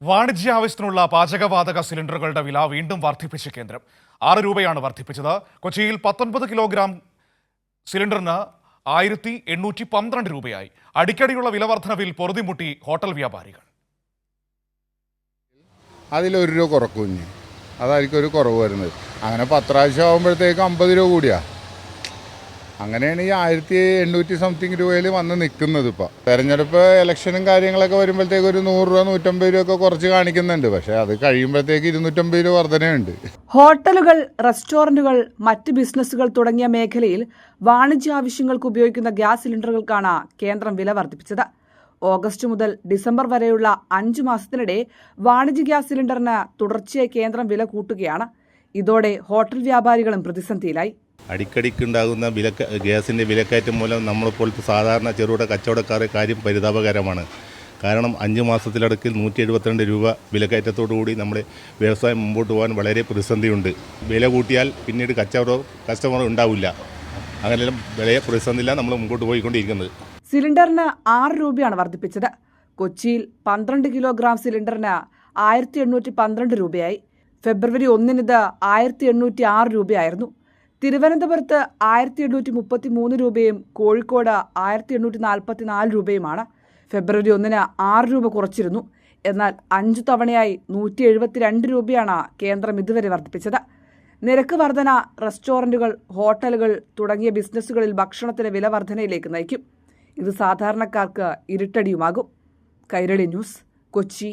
വാണിജ്യ ആവശ്യത്തിനുള്ള പാചകവാതക സിലിണ്ടറുകളുടെ വില വീണ്ടും വർദ്ധിപ്പിച്ച കേന്ദ്രം 6 രൂപയാണ് വർദ്ധിപ്പിച്ചത്. കൊച്ചിയിൽ 19 കിലോഗ്രാം സിലിണ്ടറിന് 1812 രൂപയായി. അടിക്കടിയുള്ള വില വർധനവിൽ പൊറുതിമുട്ടി ഹോട്ടൽ വ്യാപാരികൾ. അതിലൊരു രൂപ കുറക്കും, അതായിരിക്കും ഒരു കുറവ് വരുന്നത്. അങ്ങനെ 10 പ്രാവശ്യം ആകുമ്പോഴത്തേക്ക് 50 രൂപ കൂടിയാ. അങ്ങനെയാണ് ഈ 1800 സംതിങ് രൂപയിൽ വന്ന് നിൽക്കുന്നത്. ഇപ്പോൾ തെരഞ്ഞെടുപ്പ് ഇലക്ഷനും കാര്യങ്ങളൊക്കെ വരുമ്പോഴത്തേക്ക് ഒരു 100 രൂപ 150 രൂപ ഒക്കെ കുറച്ച് കാണിക്കുന്നുണ്ട്. പക്ഷേ അത് കഴിയുമ്പോഴത്തേക്ക് 250 രൂപ വർധനയുണ്ട്. ഹോട്ടലുകൾ, റെസ്റ്റോറന്റുകൾ, മറ്റ് ബിസിനസ്സുകൾ തുടങ്ങിയ മേഖലയിൽ വാണിജ്യ ആവശ്യങ്ങൾക്ക് ഉപയോഗിക്കുന്ന ഗ്യാസ് സിലിണ്ടറുകൾക്കാണ് കേന്ദ്രം വില വർദ്ധിപ്പിച്ചത്. ഓഗസ്റ്റ് മുതൽ ഡിസംബർ വരെയുള്ള 5 മാസത്തിനിടെ വാണിജ്യ ഗ്യാസ് സിലിണ്ടറിന് തുടർച്ചയായി കേന്ദ്രം വില കൂട്ടുകയാണ്. ഇതോടെ ഹോട്ടൽ വ്യാപാരികളും പ്രതിസന്ധിയിലായി. അടിക്കടിക്കുണ്ടാകുന്ന ഗ്യാസിൻ്റെ വിലക്കയറ്റം മൂലം നമ്മളിപ്പോഴത്തെ സാധാരണ ചെറുകിട കച്ചവടക്കാരുടെ കാര്യം പരിതാപകരമാണ്. കാരണം 5 മാസത്തിലടക്കിൽ 172 രൂപ വിലക്കയറ്റത്തോടുകൂടി നമ്മുടെ വ്യവസായം മുമ്പോട്ട് പോകാൻ വളരെ പ്രതിസന്ധിയുണ്ട്. വില കൂട്ടിയാൽ പിന്നീട് കസ്റ്റമർ ഉണ്ടാവില്ല. അങ്ങനെയെല്ലാം വലിയ പ്രതിസന്ധിയിലാണ് നമ്മൾ മുമ്പോട്ട് പോയിക്കൊണ്ടിരിക്കുന്നത്. സിലിണ്ടറിന് 6 രൂപയാണ് വർദ്ധിപ്പിച്ചത്. കൊച്ചിയിൽ 12 കിലോഗ്രാം സിലിണ്ടറിന് 1812 രൂപയായി. ഫെബ്രുവരി 1 ഇത് 1806 രൂപയായിരുന്നു. തിരുവനന്തപുരത്ത് 1833 രൂപയും കോഴിക്കോട് 1844 രൂപയുമാണ്. ഫെബ്രുവരി 1 6 രൂപ കുറച്ചിരുന്നു. എന്നാൽ 5 തവണയായി 172 രൂപയാണ് കേന്ദ്രം ഇതുവരെ വർദ്ധിപ്പിച്ചത്. നിരക്ക് വർധന റെസ്റ്റോറന്റുകൾ, ഹോട്ടലുകൾ തുടങ്ങിയ ബിസിനസ്സുകളിൽ ഭക്ഷണത്തിന് വില വർധനയിലേക്ക് നയിക്കും. ഇത് സാധാരണക്കാർക്ക് ഇരുട്ടടിയുമാകും. കൈരളി ന്യൂസ്, കൊച്ചി.